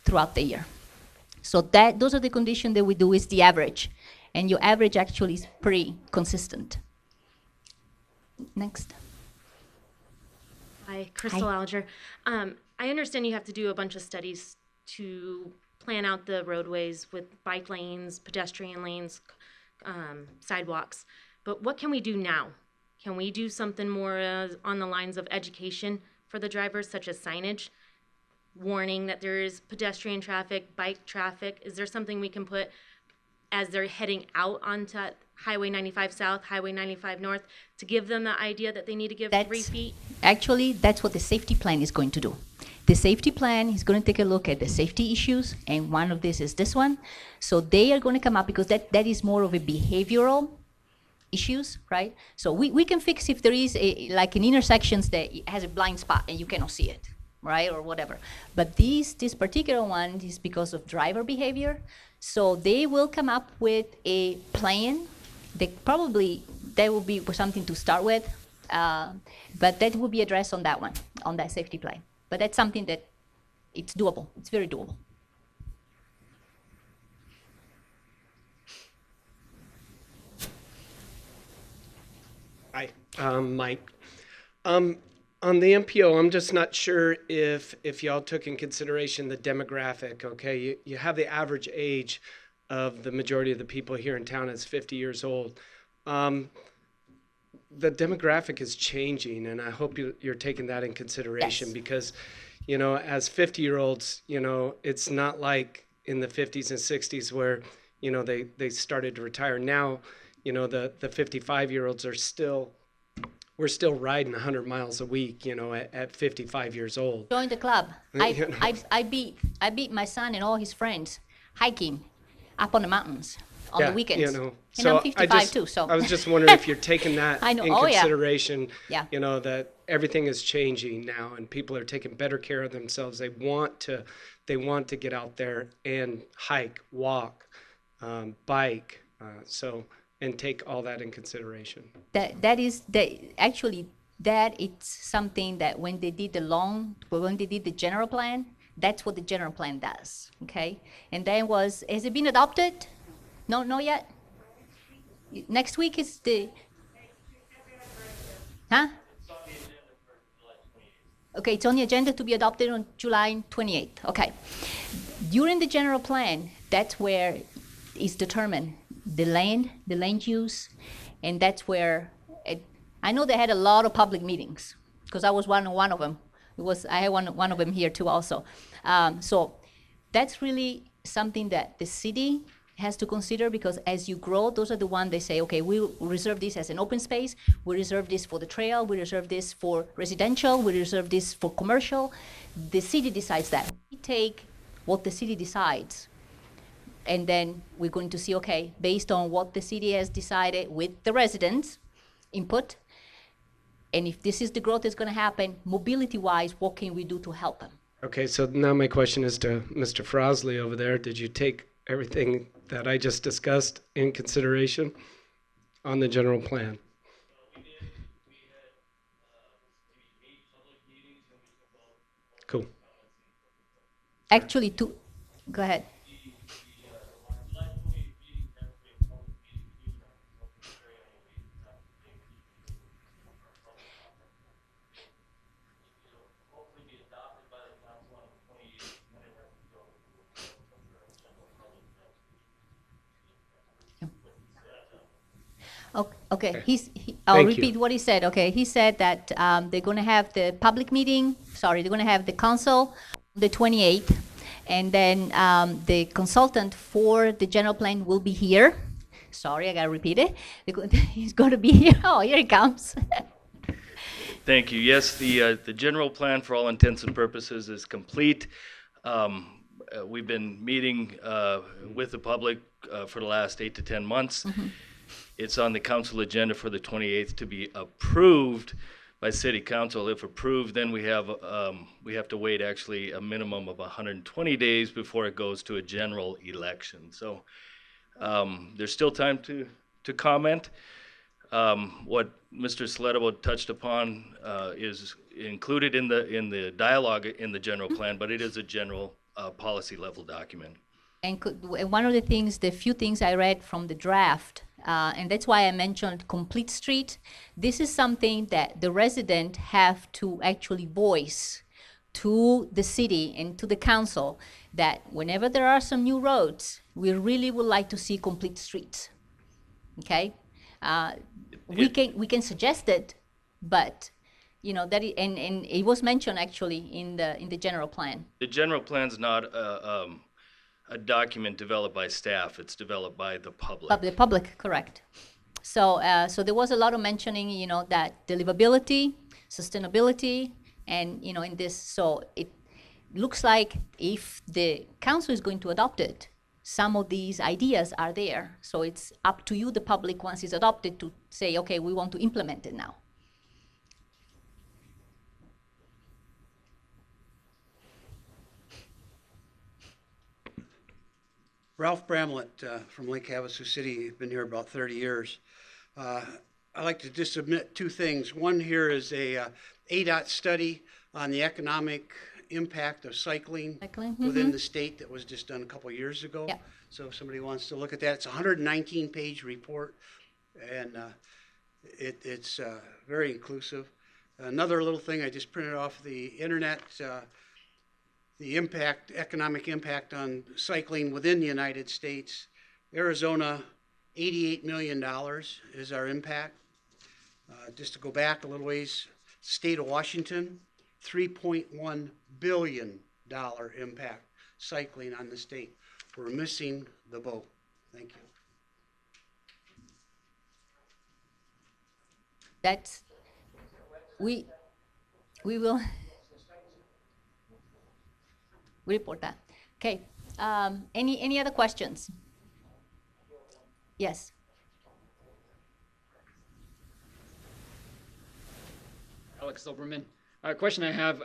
throughout the year. So those are the conditions that we do, is the average, and your average actually is pretty consistent. Next.
Hi, Crystal Alger. I understand you have to do a bunch of studies to plan out the roadways with bike lanes, pedestrian lanes, sidewalks. But what can we do now? Can we do something more on the lines of education for the drivers, such as signage, warning that there is pedestrian traffic, bike traffic? Is there something we can put as they're heading out onto Highway 95 South, Highway 95 North, to give them the idea that they need to give 3 feet?
Actually, that's what the safety plan is going to do. The safety plan is going to take a look at the safety issues, and one of this is this one. So they are going to come up, because that is more of a behavioral issues, right? So we can fix if there is like in intersections that it has a blind spot and you cannot see it, right, or whatever. But this particular one is because of driver behavior. So they will come up with a plan. That will be something to start with, but that will be addressed on that one, on that safety plan. But that's something that it's doable. It's very doable.
Hi, Mike. On the MPO, I'm just not sure if y'all took in consideration the demographic. Okay, you have the average age of the majority of the people here in town is 50 years old. The demographic is changing, and I hope you're taking that in consideration. Yes. Because, as 50-year-olds, it's not like in the 50s and 60s where, they started to retire. Now, the 55-year-olds we're still riding 100 miles a week, at 55 years old.
Join the club. I beat my son and all his friends hiking up on the mountains on the weekends. And
so
I'm 55 too. So
I was just wondering if you're taking that in consideration.
Yeah.
That everything is changing now, and people are taking better care of themselves. They want to get out there and hike, walk, bike. And take all that in consideration.
That it's something that when they did the general plan, that's what the general plan does. Okay, and then has it been adopted? No, not yet. Next week is the. Huh? Okay, it's on the agenda to be adopted on July 28th. Okay, during the general plan, that's where it's determined. The land use, and that's where I know they had a lot of public meetings, because I was one of them. I had one of them here too also. So that's really something that the city has to consider, because as you grow, those are the ones they say, okay, we reserve this as an open space, we reserve this for the trail, we reserve this for residential, we reserve this for commercial. The city decides that. We take what the city decides, and then we're going to see, okay, based on what the city has decided with the residents' input, and if this is the growth that's going to happen, mobility-wise, what can we do to help them?
Okay, so now my question is to Mr. Frosley over there. Did you take everything that I just discussed in consideration on the general plan? Cool.
Actually, go ahead. Okay, I'll repeat what he said. Okay, he said that they're going to have the public meeting, they're going to have the council the 28th, and then the consultant for the general plan will be here. Sorry, I got to repeat it. He's going to be here. Oh, here he comes.
Thank you. Yes, the general plan for all intents and purposes is complete. We've been meeting with the public for the last 8 to 10 months. It's on the council agenda for the 28th to be approved by city council. If approved, then we have to wait actually a minimum of 120 days before it goes to a general election. So there's still time to comment. What Mr. Sledabo touched upon is included in the dialogue in the general plan, but it is a general policy level document.
And one of the few things I read from the draft, and that's why I mentioned complete street. This is something that the resident have to actually voice to the city and to the council that whenever there are some new roads, we really would like to see complete streets. Okay, we can suggest it, but you know that and it was mentioned actually in the general plan.
The general plan's not a document developed by staff. It's developed by the public.
The public, correct. So so there was a lot of mentioning, you know, that livability, sustainability, and you know in this. So it looks like if the council is going to adopt it, some of these ideas are there. So it's up to you, the public, once it's adopted, to say, okay, we want to implement it now.
Ralph Bramlett from Lake Havasu City. Been here about 30 years. I'd like to just submit two things. One here is a ADOT study on the economic impact of cycling within the state that was just done a couple years ago.
Yeah.
So if somebody wants to look at that, it's a 119-page report, and it's very inclusive. Another little thing I just printed off the internet, the economic impact on cycling within the United States. Arizona, $88 million is our impact. Just to go back a little ways, state of Washington, $3.1 billion impact cycling on the state. We're missing the boat. Thank you.
That's, we will report that. Okay, any other questions? Yes.
Alex Silverman. Question I have,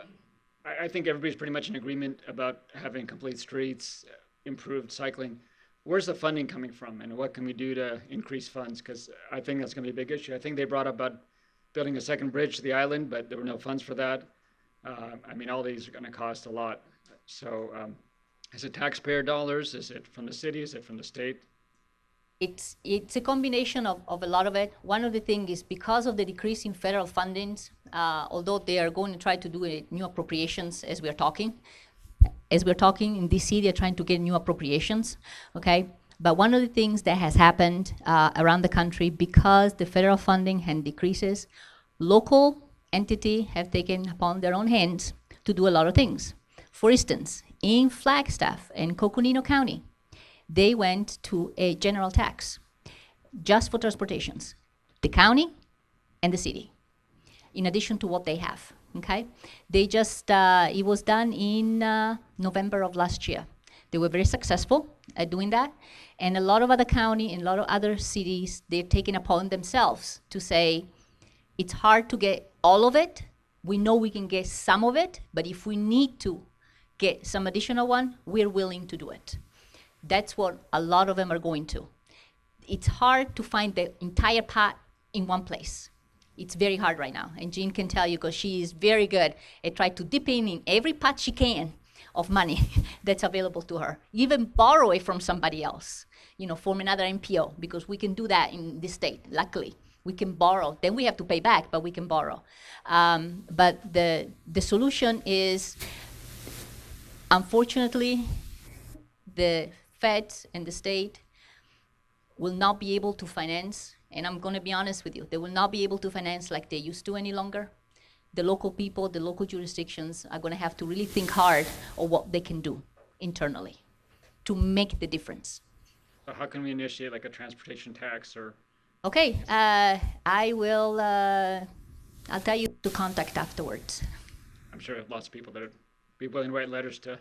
I think everybody's pretty much in agreement about having complete streets, improved cycling. Where's the funding coming from, and what can we do to increase funds? Because I think that's going to be a big issue. I think they brought up about building a second bridge to the island, but there were no funds for that. I mean, all these are going to cost a lot. So is it taxpayer dollars? Is it from the city? Is it from the state?
It's a combination of a lot of it. One of the things is because of the decrease in federal fundings, although they are going to try to do new appropriations as we're talking. As we're talking in DC, they're trying to get new appropriations, okay? But one of the things that has happened around the country, because the federal funding had decreases, local entities have taken upon their own hands to do a lot of things. For instance, in Flagstaff and Coconino County, they went to a general tax just for transportations, the county and the city, in addition to what they have, okay? They just, it was done in November of last year. They were very successful at doing that. And a lot of other county and a lot of other cities, they're taking upon themselves to say, it's hard to get all of it. We know we can get some of it, but if we need to get some additional one, we're willing to do it. That's what a lot of them are going to. It's hard to find the entire pot in one place. It's very hard right now. And Jean can tell you, because she is very good at trying to dip in every pot she can of money that's available to her. Even borrow it from somebody else, you know, form another MPO, because we can do that in this state, luckily. We can borrow. Then we have to pay back, but we can borrow. But the solution is, unfortunately, the feds and the state will not be able to finance, and I'm going to be honest with you, they will not be able to finance like they used to any longer. The local people, the local jurisdictions are going to have to really think hard on what they can do internally to make the difference.
So how can we initiate like a transportation tax or?
Okay, I will, I'll tell you to contact afterwards.
I'm sure lots of people that would be willing to write letters to.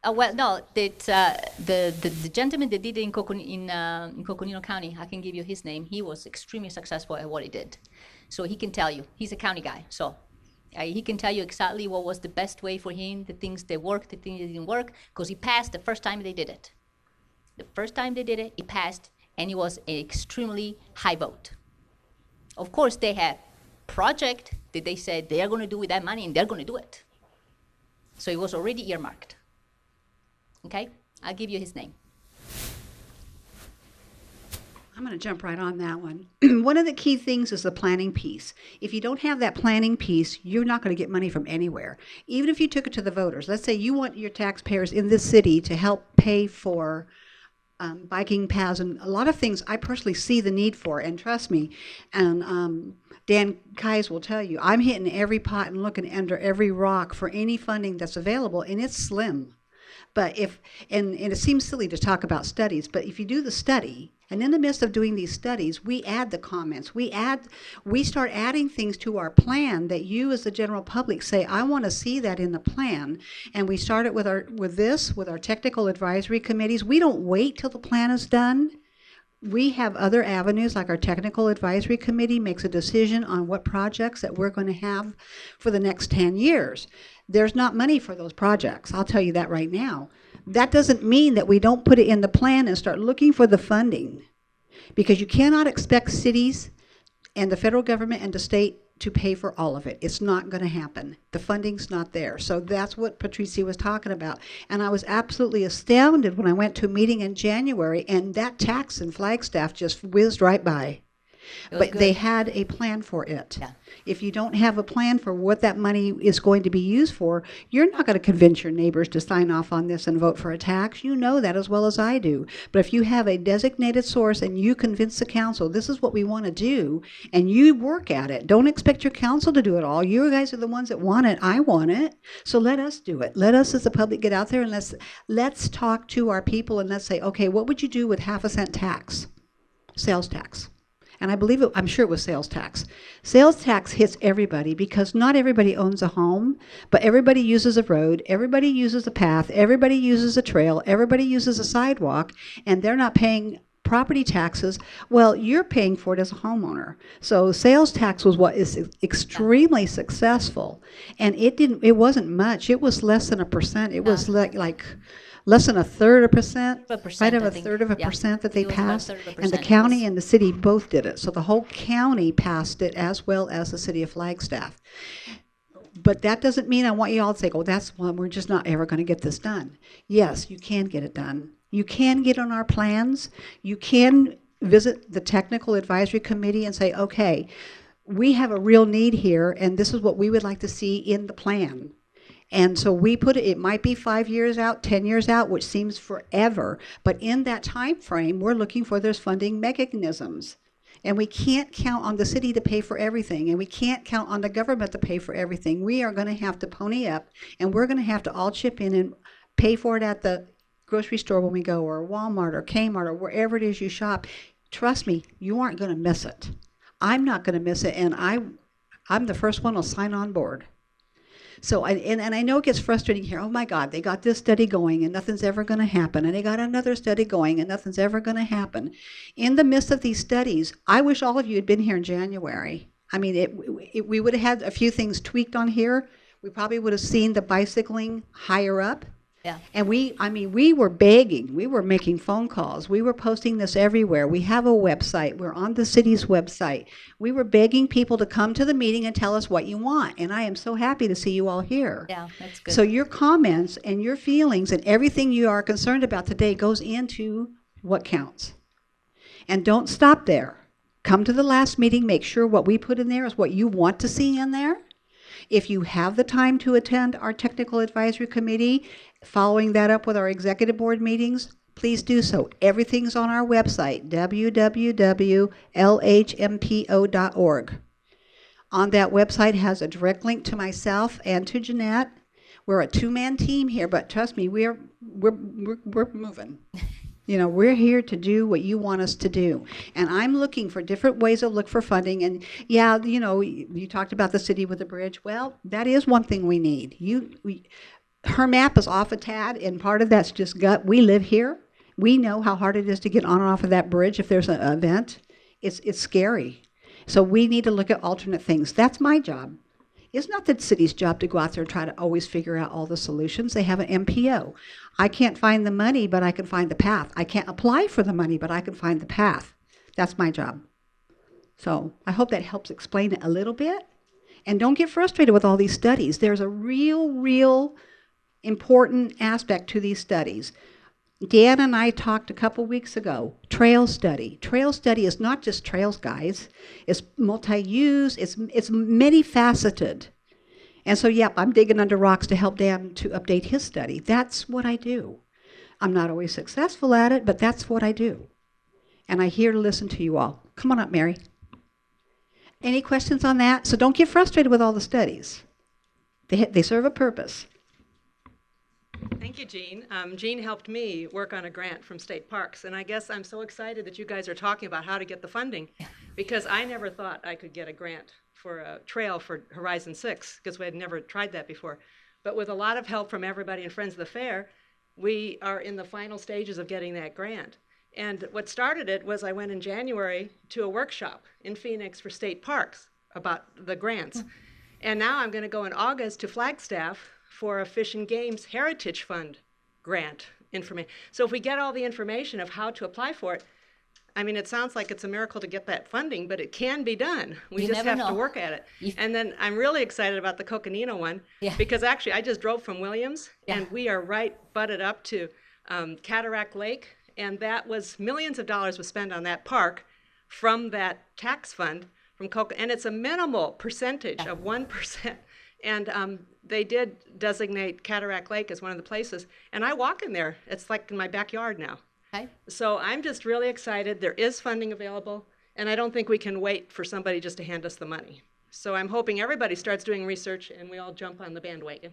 Well, no, the gentleman that did it in Coconino County, I can give you his name. He was extremely successful at what he did. So he can tell you. He's a county guy. So he can tell you exactly what was the best way for him, the things that worked, the things that didn't work, because he passed the first time they did it. The first time they did it, he passed, and it was an extremely high vote. Of course, they had project that they said they are going to do with that money, and they're going to do it. So it was already earmarked. Okay, I'll give you his name.
I'm going to jump right on that one. One of the key things is the planning piece. If you don't have that planning piece, you're not going to get money from anywhere. Even if you took it to the voters. Let's say you want your taxpayers in this city to help pay for biking paths and a lot of things I personally see the need for, and trust me, and Dan Kais will tell you, I'm hitting every pot and looking under every rock for any funding that's available, and it's slim. But and it seems silly to talk about studies, but if you do the study, and in the midst of doing these studies, we add the comments, we start adding things to our plan that you as the general public say, I want to see that in the plan. And we start it with our technical advisory committees. We don't wait till the plan is done. We have other avenues, like our technical advisory committee makes a decision on what projects that we're going to have for the next 10 years. There's not money for those projects. I'll tell you that right now. That doesn't mean that we don't put it in the plan and start looking for the funding, because you cannot expect cities and the federal government and the state to pay for all of it. It's not going to happen. The funding's not there. So that's what Patricia was talking about. And I was absolutely astounded when I went to a meeting in January and that tax in Flagstaff just whizzed right by. But they had a plan for it.
Yeah.
If you don't have a plan for what that money is going to be used for, you're not going to convince your neighbors to sign off on this and vote for a tax. You know that as well as I do. But if you have a designated source and you convince the council, this is what we want to do, and you work at it, don't expect your council to do it all. You guys are the ones that want it. I want it. So let us do it. Let us as the public get out there and let's talk to our people and let's say, okay, what would you do with 50 cent tax? Sales tax. And I'm sure it was sales tax. Sales tax hits everybody because not everybody owns a home, but everybody uses a road, everybody uses a path, everybody uses a trail, everybody uses a sidewalk, and they're not paying property taxes. Well, you're paying for it as a homeowner. So sales tax was what is extremely successful. And it wasn't much. It was less than 1%. It was like less than 1/3 of a percent, right of a third of a percent that they passed, and the county and the city both did it. So the whole county passed it as well as the city of Flagstaff. But that doesn't mean I want you all to say, oh, we're just not ever going to get this done. Yes, you can get it done. You can get on our plans. You can visit the technical advisory committee and say, okay, we have a real need here, and this is what we would like to see in the plan. And so we put it might be 5 years out, 10 years out, which seems forever. But in that time frame, we're looking for those funding mechanisms. And we can't count on the city to pay for everything. And we can't count on the government to pay for everything. We are going to have to pony up. And we're going to have to all chip in and pay for it at the grocery store when we go, or Walmart or Kmart or wherever it is you shop. Trust me, you aren't going to miss it. I'm not going to miss it. And I'm the first one to sign on board. So, and I know it gets frustrating here. Oh my God, they got this study going and nothing's ever going to happen. And they got another study going and nothing's ever going to happen. In the midst of these studies, I wish all of you had been here in January. I mean, we would have had a few things tweaked on here. We probably would have seen the bicycling higher up.
Yeah.
And we were begging. We were making phone calls. We were posting this everywhere. We have a website. We're on the city's website. We were begging people to come to the meeting and tell us what you want. And I am so happy to see you all here.
Yeah, that's good.
So your comments and your feelings and everything you are concerned about today goes into what counts. And don't stop there. Come to the last meeting. Make sure what we put in there is what you want to see in there. If you have the time to attend our technical advisory committee, following that up with our executive board meetings, please do so. Everything's on our website, www.lhmpo.org. On that website has a direct link to myself and to Jeanette. We're a two-man team here, but trust me, we're moving. You know, we're here to do what you want us to do. And I'm looking for different ways to look for funding. And yeah, you know, you talked about the city with the bridge. Well, that is one thing we need. Her map is off a tad, and part of that's just gut. We live here. We know how hard it is to get on and off of that bridge if there's an event. It's scary. So we need to look at alternate things. That's my job. It's not the city's job to go out there and try to always figure out all the solutions. They have an MPO. I can't find the money, but I can find the path. I can't apply for the money, but I can find the path. That's my job. So I hope that helps explain it a little bit. And don't get frustrated with all these studies. There's a real important aspect to these studies. Dan and I talked a couple weeks ago, trail study. Trail study is not just trails, guys. It's multi-use, it's many-faceted. And so, yep, I'm digging under rocks to help Dan to update his study. That's what I do. I'm not always successful at it, but that's what I do. And I'm here to listen to you all. Come on up, Mary. Any questions on that? So don't get frustrated with all the studies. They serve a purpose.
Thank you, Jean. Jean helped me work on a grant from State Parks, and I guess I'm so excited that you guys are talking about how to get the funding, because I never thought I could get a grant for a trail for Horizon 6, because we had never tried that before. But with a lot of help from everybody and Friends of the Fair, we are in the final stages of getting that grant. And what started it was I went in January to a workshop in Phoenix for State Parks about the grants. And now I'm going to go in August to Flagstaff for a Fish and Games Heritage Fund grant information. So if we get all the information of how to apply for it, I mean, it sounds like it's a miracle to get that funding, but it can be done. We just have to work at it. And then I'm really excited about the Coconino one, because actually I just drove from Williams, and we are right butted up to Cataract Lake, and that was millions of dollars was spent on that park from that tax fund from and it's a minimal percentage of 1%. And they did designate Cataract Lake as one of the places. And I walk in there. It's like in my backyard now. Okay. So I'm just really excited. There is funding available. And I don't think we can wait for somebody just to hand us the money. So I'm hoping everybody starts doing research and we all jump on the bandwagon.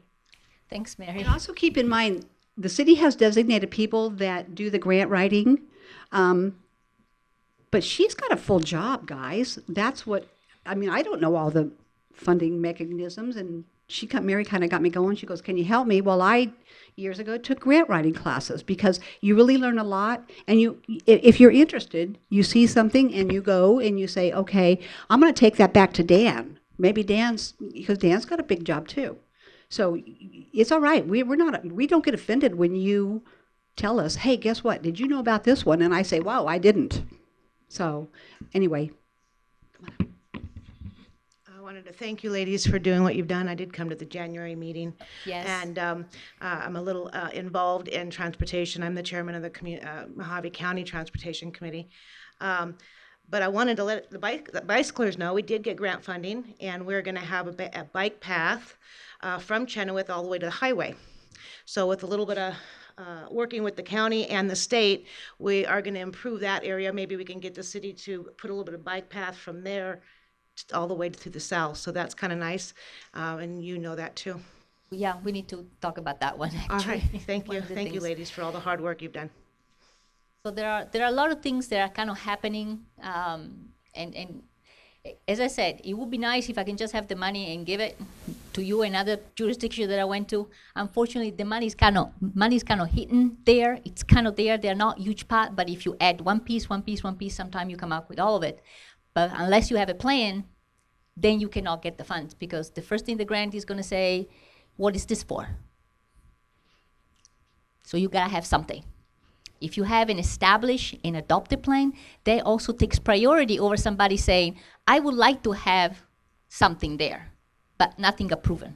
Thanks, Mary.
And also keep in mind, the city has designated people that do the grant writing. But she's got a full job, guys. That's what, I mean, I don't know all the funding mechanisms, and Mary kind of got me going. She goes, can you help me? Well, I, years ago, took grant writing classes, because you really learn a lot, and if you're interested, you see something and you go and you say, okay, I'm going to take that back to Dan. Maybe because Dan's got a big job too. So it's all right. We don't get offended when you tell us, hey, guess what? Did you know about this one? And I say, wow, I didn't. So anyway.
I wanted to thank you ladies for doing what you've done. I did come to the January meeting.
Yes.
And I'm a little involved in transportation. I'm the chairman of the Mojave County Transportation Committee. But I wanted to let the bicyclers know we did get grant funding, and we're going to have a bike path from Chenoweth all the way to the highway. So with a little bit of working with the county and the state, we are going to improve that area. Maybe we can get the city to put a little bit of bike path from there all the way to the south. So that's kind of nice, and you know that too.
Yeah, we need to talk about that one, actually.
All right, thank you. Thank you, ladies, for all the hard work you've done.
So there are a lot of things that are kind of happening, and as I said, it would be nice if I can just have the money and give it to you and other jurisdictions that I went to. Unfortunately, the money's kind of hidden there. It's kind of there. They're not huge part, but if you add one piece, sometimes you come up with all of it. But unless you have a plan, then you cannot get the funds, because the first thing the grant is going to say, what is this for? So you got to have something. If you have an established and adopted plan, that also takes priority over somebody saying, I would like to have something there, but nothing approved.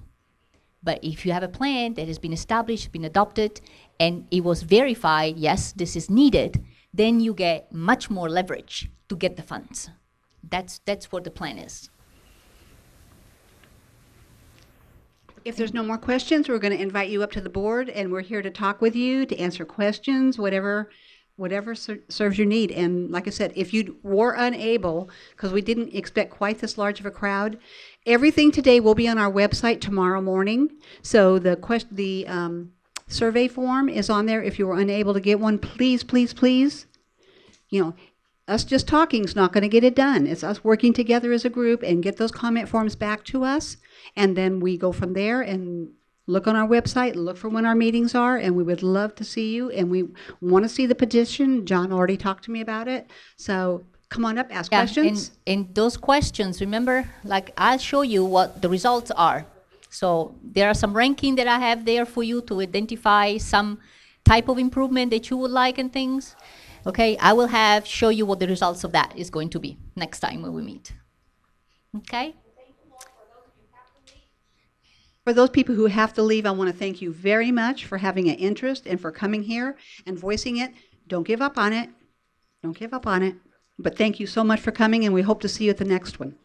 But if you have a plan that has been established, been adopted, and it was verified, yes, this is needed, then you get much more leverage to get the funds. That's what the plan is.
If there's no more questions, we're going to invite you up to the board, and we're here to talk with you, to answer questions, whatever serves your need. And like I said, if you were unable, because we didn't expect quite this large of a crowd, everything today will be on our website tomorrow morning. So the survey form is on there. If you were unable to get one, please, please, please. You know, us just talking is not going to get it done. It's us working together as a group and get those comment forms back to us. And then we go from there and look on our website, look for when our meetings are, and we would love to see you. And we want to see the petition. John already talked to me about it. So come on up, ask questions.
And those questions, remember, like I'll show you what the results are. So there are some ranking that I have there for you to identify some type of improvement that you would like and things. Okay, I will show you what the results of that is going to be next time when we meet. Okay?
For those people who have to leave, I want to thank you very much for having an interest and for coming here and voicing it. Don't give up on it. Don't give up on it. But thank you so much for coming, and we hope to see you at the next one.